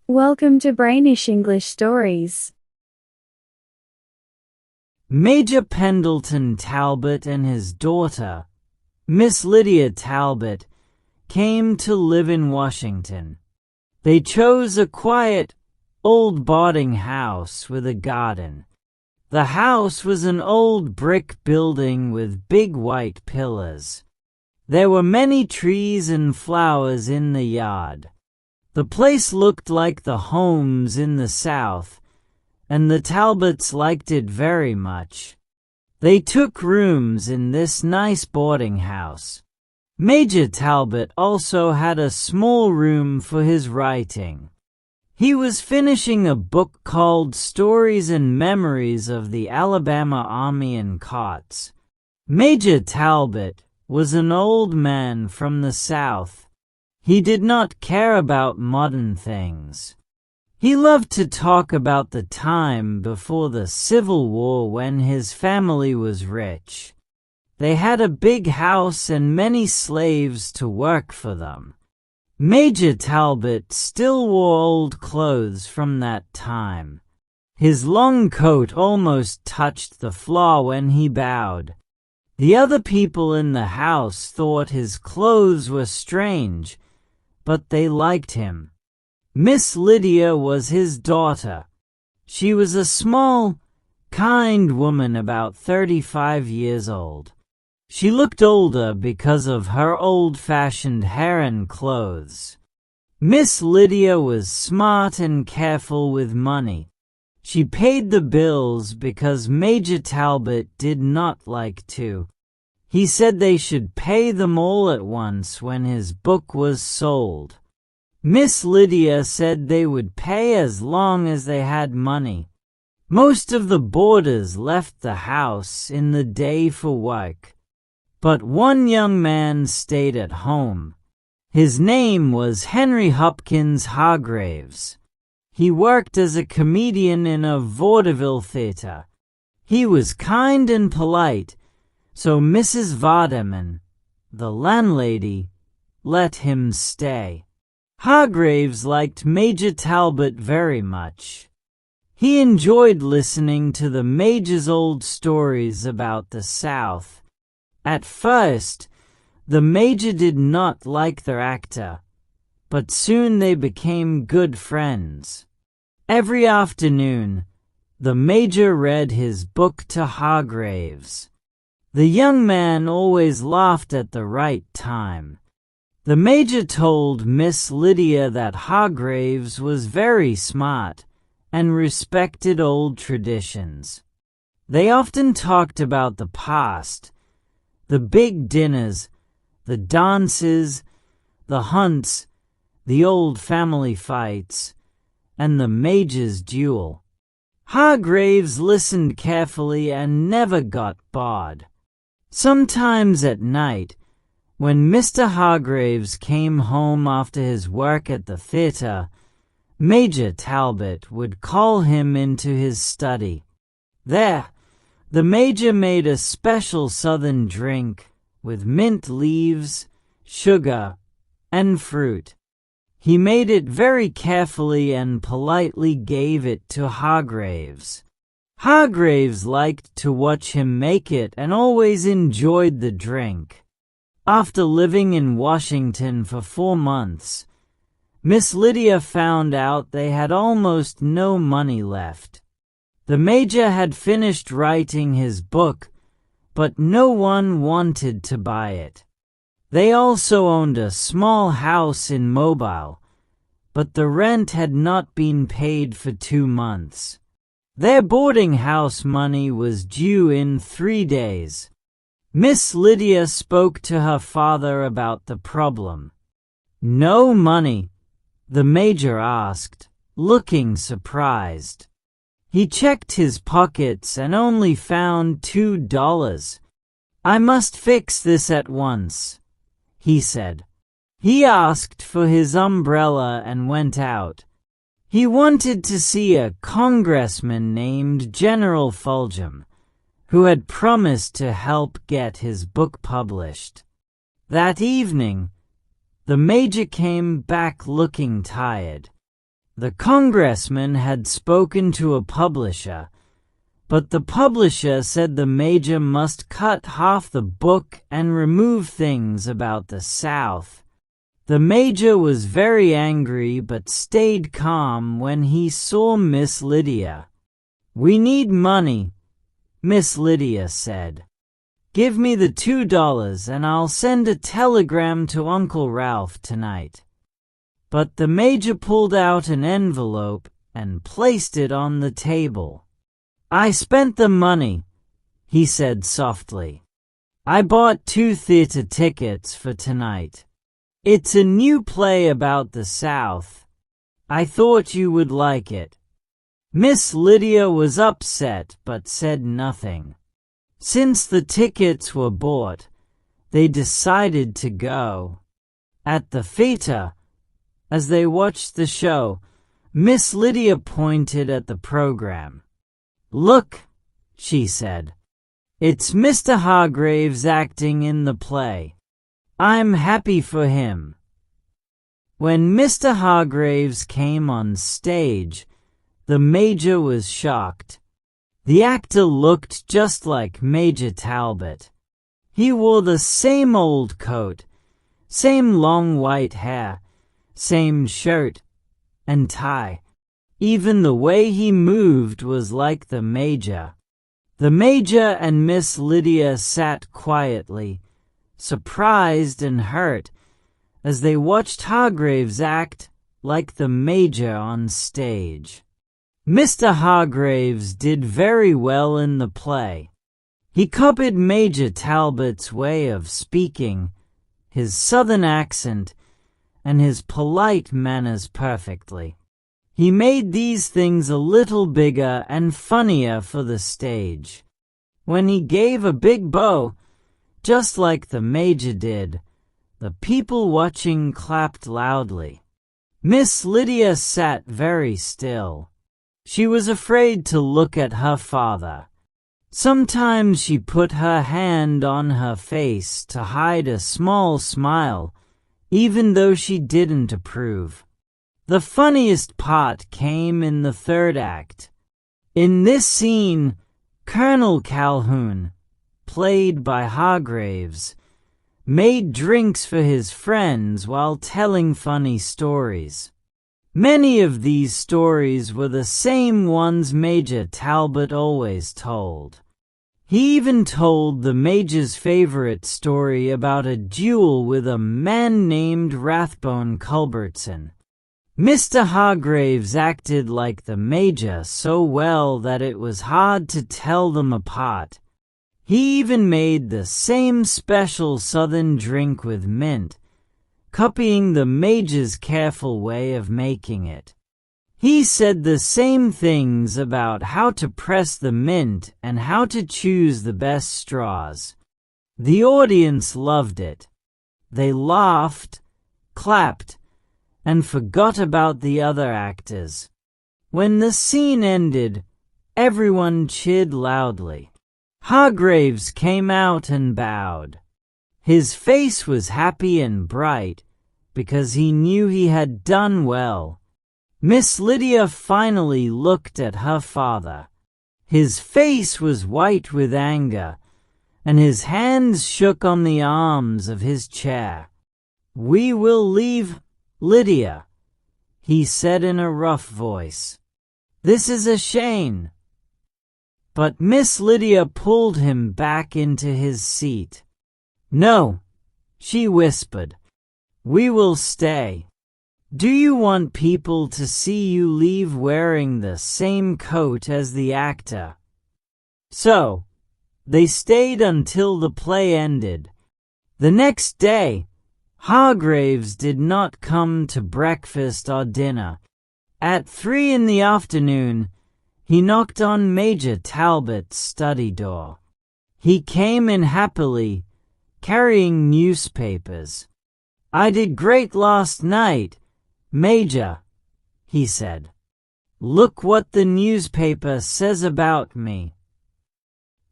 Welcome to Brainish English Stories. Major Pendleton Talbot and his daughter, Miss Lydia Talbot, came to live in Washington. They chose a quiet, old boarding house with a garden. The house was an old brick building with big white pillars. There were many trees and flowers in the yard. The place looked like the homes in the South, and the Talbots liked it very much. They took rooms in this nice boarding house. Major Talbot also had a small room for his writing. He was finishing a book called Stories and Memories of the Alabama Army and Cots. Major Talbot was an old man from the South. He did not care about modern things. He loved to talk about the time before the Civil War when his family was rich. They had a big house and many slaves to work for them. Major Talbot still wore old clothes from that time. His long coat almost touched the floor when he bowed. The other people in the house thought his clothes were strange, but they liked him. Miss Lydia was his daughter. She was a small, kind woman about 35 years old. She looked older because of her old-fashioned hair and clothes. Miss Lydia was smart and careful with money. She paid the bills because Major Talbot did not like to. He said they should pay them all at once when his book was sold. Miss Lydia said they would pay as long as they had money. Most of the boarders left the house in the day for work, but one young man stayed at home. His name was Henry Hopkins Hargraves. He worked as a comedian in a vaudeville theater. He was kind and polite, so Mrs. Vardaman, the landlady, let him stay. Hargraves liked Major Talbot very much. He enjoyed listening to the Major's old stories about the South. At first, the Major did not like their actor, but soon they became good friends. Every afternoon, the Major read his book to Hargraves. The young man always laughed at the right time. The Major told Miss Lydia that Hargraves was very smart and respected old traditions. They often talked about the past, the big dinners, the dances, the hunts, the old family fights, and the Major's duel. Hargraves listened carefully and never got bored. Sometimes at night, when Mr. Hargraves came home after his work at the theater, Major Talbot would call him into his study. There, the Major made a special Southern drink with mint leaves, sugar, and fruit. He made it very carefully and politely gave it to Hargraves. Hargraves liked to watch him make it and always enjoyed the drink. After living in Washington for 4 months, Miss Lydia found out they had almost no money left. The Major had finished writing his book, but no one wanted to buy it. They also owned a small house in Mobile, but the rent had not been paid for 2 months. Their boarding house money was due in 3 days. Miss Lydia spoke to her father about the problem. "No money?" the Major asked, looking surprised. He checked his pockets and only found $2. "I must fix this at once," he said. He asked for his umbrella and went out. He wanted to see a congressman named General Fulgham, who had promised to help get his book published. That evening, the Major came back looking tired. The congressman had spoken to a publisher, but the publisher said the major must cut half the book and remove things about the South. The major was very angry but stayed calm when he saw Miss Lydia. "We need money," Miss Lydia said. "Give me the $2 and I'll send a telegram to Uncle Ralph tonight." But the major pulled out an envelope and placed it on the table. "I spent the money," he said softly. "I bought 2 theater tickets for tonight. It's a new play about the South. I thought you would like it." Miss Lydia was upset but said nothing. Since the tickets were bought, they decided to go. At the theater, as they watched the show, Miss Lydia pointed at the program. "Look," she said. "It's Mr. Hargraves acting in the play. I'm happy for him." When Mr. Hargraves came on stage, the major was shocked. The actor looked just like Major Talbot. He wore the same old coat, same long white hair, same shirt and tie. Even the way he moved was like the major. The major and Miss Lydia sat quietly, surprised and hurt, as they watched Hargraves act like the major on stage. Mr. Hargraves did very well in the play. He copied Major Talbot's way of speaking, his southern accent, and his polite manners perfectly. He made these things a little bigger and funnier for the stage. When he gave a big bow, just like the major did, the people watching clapped loudly. Miss Lydia sat very still. She was afraid to look at her father. Sometimes she put her hand on her face to hide a small smile, even though she didn't approve. The funniest part came in the third act. In this scene, Colonel Calhoun, played by Hargraves, made drinks for his friends while telling funny stories. Many of these stories were the same ones Major Talbot always told. He even told the major's favorite story about a duel with a man named Rathbone Culbertson. Mr. Hargraves acted like the major so well that it was hard to tell them apart. He even made the same special southern drink with mint, copying the major's careful way of making it. He said the same things about how to press the mint and how to choose the best straws. The audience loved it. They laughed, clapped, and forgot about the other actors. When the scene ended, everyone cheered loudly. Hargraves came out and bowed. His face was happy and bright because he knew he had done well. Miss Lydia finally looked at her father. His face was white with anger, and his hands shook on the arms of his chair. "We will leave, Lydia," he said in a rough voice. "This is a shame." But Miss Lydia pulled him back into his seat. "No," she whispered. "We will stay. Do you want people to see you leave wearing the same coat as the actor?" So, they stayed until the play ended. The next day, Hargraves did not come to breakfast or dinner. At 3 in the afternoon, he knocked on Major Talbot's study door. He came in happily, carrying newspapers. "I did great last night, Major," he said. "Look what the newspaper says about me."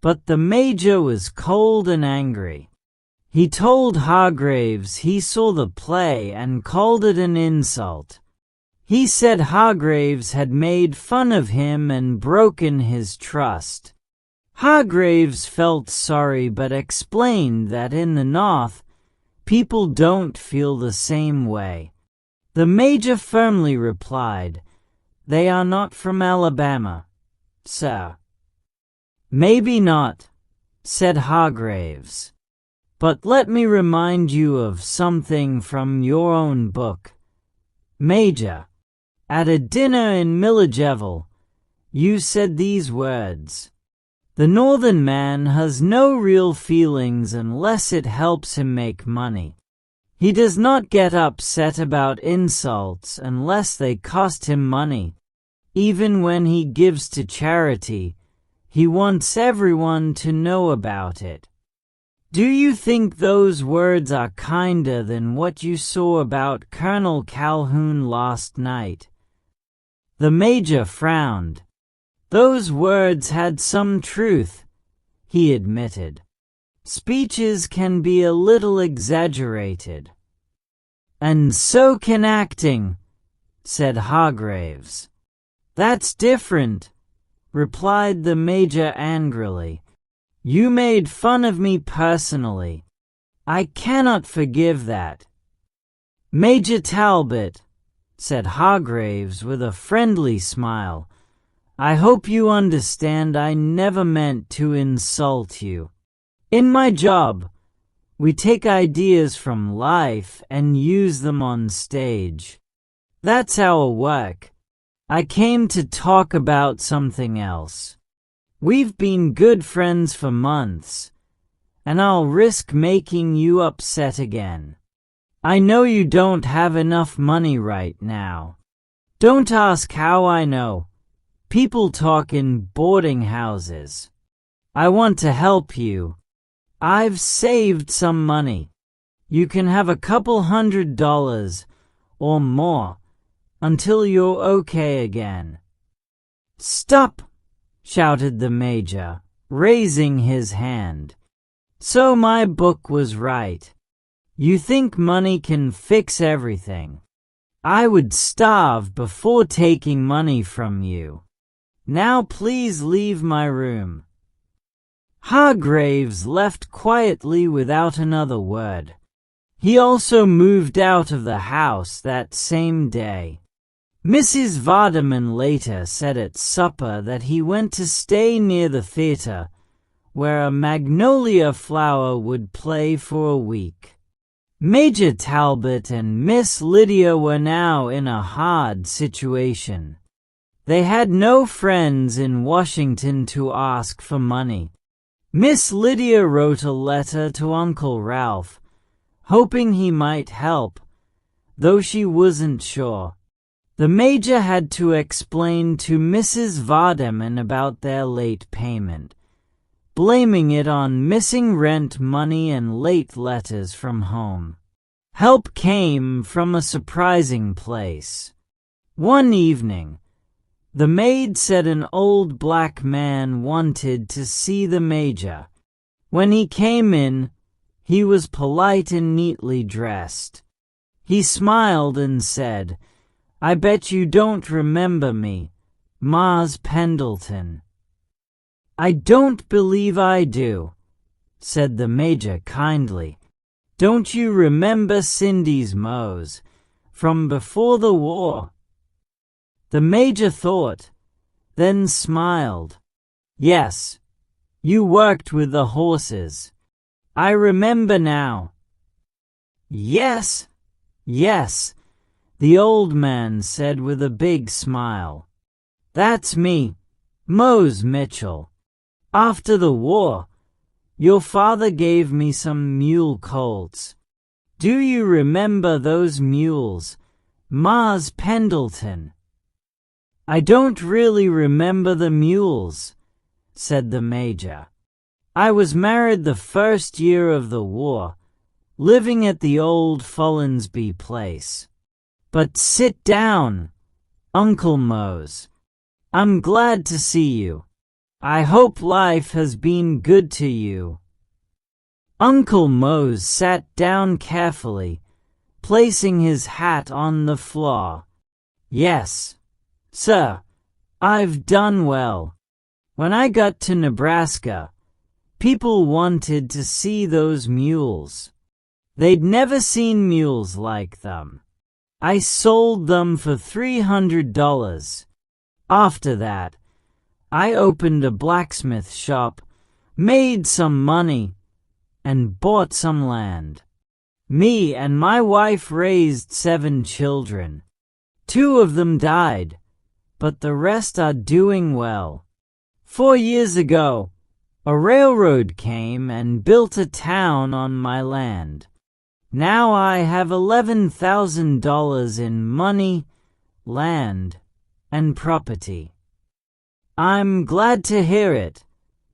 But the major was cold and angry. He told Hargraves he saw the play and called it an insult. He said Hargraves had made fun of him and broken his trust. Hargraves felt sorry but explained that in the North, people don't feel the same way. The Major firmly replied, "They are not from Alabama, sir." "Maybe not," said Hargraves. "But let me remind you of something from your own book. Major, at a dinner in Milledgeville, you said these words: 'The Northern man has no real feelings unless it helps him make money. He does not get upset about insults unless they cost him money. Even when he gives to charity, he wants everyone to know about it.' Do you think those words are kinder than what you saw about Colonel Calhoun last night?" The Major frowned. Those words had some truth, he admitted. Speeches can be a little exaggerated. "And so can acting," said Hargraves. "That's different," replied the Major angrily. "You made fun of me personally. I cannot forgive that." "Major Talbot," said Hargraves with a friendly smile, "I hope you understand I never meant to insult you. In my job, we take ideas from life and use them on stage. That's our work. I came to talk about something else. We've been good friends for months, and I'll risk making you upset again. I know you don't have enough money right now. Don't ask how I know. People talk in boarding houses. I want to help you. I've saved some money. You can have a couple $100 or more until you're okay again." "Stop!" shouted the Major, raising his hand. "So my book was right. You think money can fix everything. I would starve before taking money from you. Now please leave my room." Hargraves left quietly without another word. He also moved out of the house that same day. Mrs. Vardaman later said at supper that he went to stay near the theater, where a magnolia flower would play for a week. Major Talbot and Miss Lydia were now in a hard situation. They had no friends in Washington to ask for money. Miss Lydia wrote a letter to Uncle Ralph, hoping he might help, though she wasn't sure. The Major had to explain to Mrs. Vardaman about their late payment, blaming it on missing rent money and late letters from home. Help came from a surprising place. One evening, the maid said an old black man wanted to see the Major. When he came in, he was polite and neatly dressed. He smiled and said, "I bet you don't remember me, Mars Pendleton." "I don't believe I do," said the Major kindly. "Don't you remember Cindy's Mose from before the war?" The Major thought, then smiled. "Yes, you worked with the horses. I remember now." "Yes, yes," the old man said with a big smile. "That's me, Mose Mitchell. After the war, your father gave me some mule colts. Do you remember those mules, Mars Pendleton?" "I don't really remember the mules," said the Major. "I was married the first year of the war, living at the old Follansby place. But sit down, Uncle Mose. I'm glad to see you. I hope life has been good to you." Uncle Mose sat down carefully, placing his hat on the floor. Yes, sir, I've done well. When I got to Nebraska, people wanted to see those mules. They'd never seen mules like them. I sold them for $300. After that, I opened a blacksmith shop, made some money, and bought some land. Me and my wife raised 7 children. 2 of them died, but the rest are doing well. 4 years ago, a railroad came and built a town on my land. Now I have $11,000 in money, land, and property. I'm glad to hear it,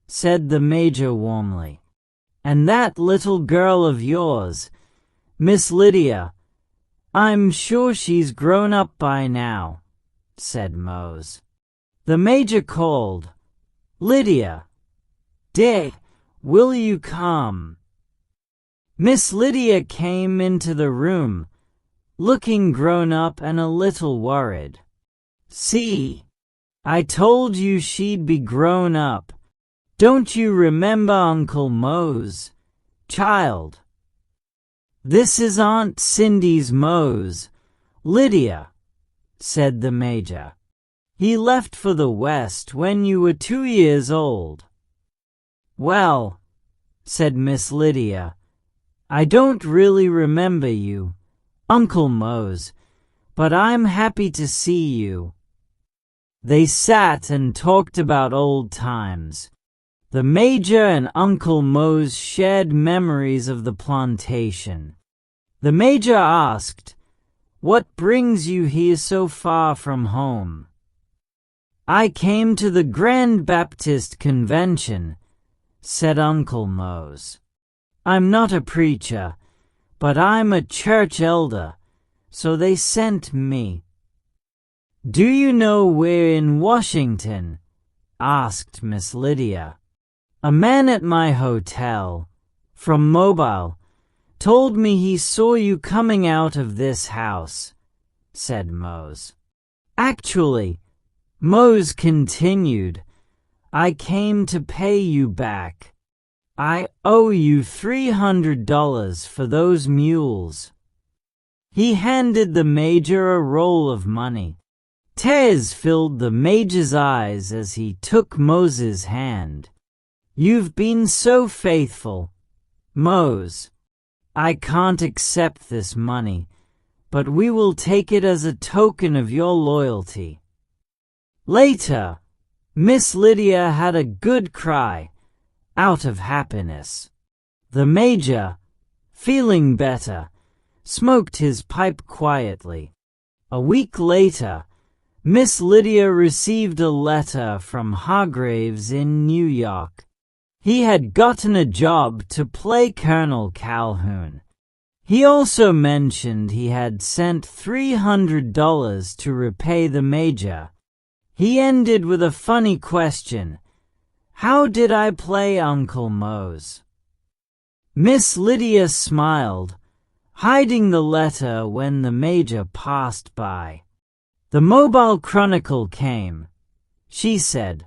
said the major warmly. And that little girl of yours, Miss Lydia, I'm sure she's grown up by now, said Mose. The major called, Lydia, dear, will you come? Miss Lydia came into the room, looking grown up and a little worried. See, I told you she'd be grown up. Don't you remember Uncle Mose, child? This is Aunt Cindy's Mose, Lydia, said the major. He left for the West when you were 2 years old. Well, said Miss Lydia, I don't really remember you, Uncle Mose, but I'm happy to see you. They sat and talked about old times. The major and Uncle Mose shared memories of the plantation. The major asked, What brings you here so far from home? I came to the Grand Baptist Convention, said Uncle Mose. I'm not a preacher, but I'm a church elder, so they sent me. Do you know we're in Washington? Asked Miss Lydia. A man at my hotel, from Mobile, told me he saw you coming out of this house, said Mose. Actually, Mose continued, I came to pay you back. I owe you $300 for those mules. He handed the major a roll of money. Tears filled the major's eyes as he took Mose's hand. You've been so faithful, Mose. I can't accept this money, but we will take it as a token of your loyalty. Later, Miss Lydia had a good cry, out of happiness. The major, feeling better, smoked his pipe quietly. A week later, Miss Lydia received a letter from Hargraves in New York. He had gotten a job to play Colonel Calhoun. He also mentioned he had sent $300 to repay the major. He ended with a funny question. How did I play Uncle Mose? Miss Lydia smiled, hiding the letter when the major passed by. The Mobile Chronicle came. She said,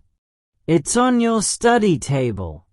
It's on your study table.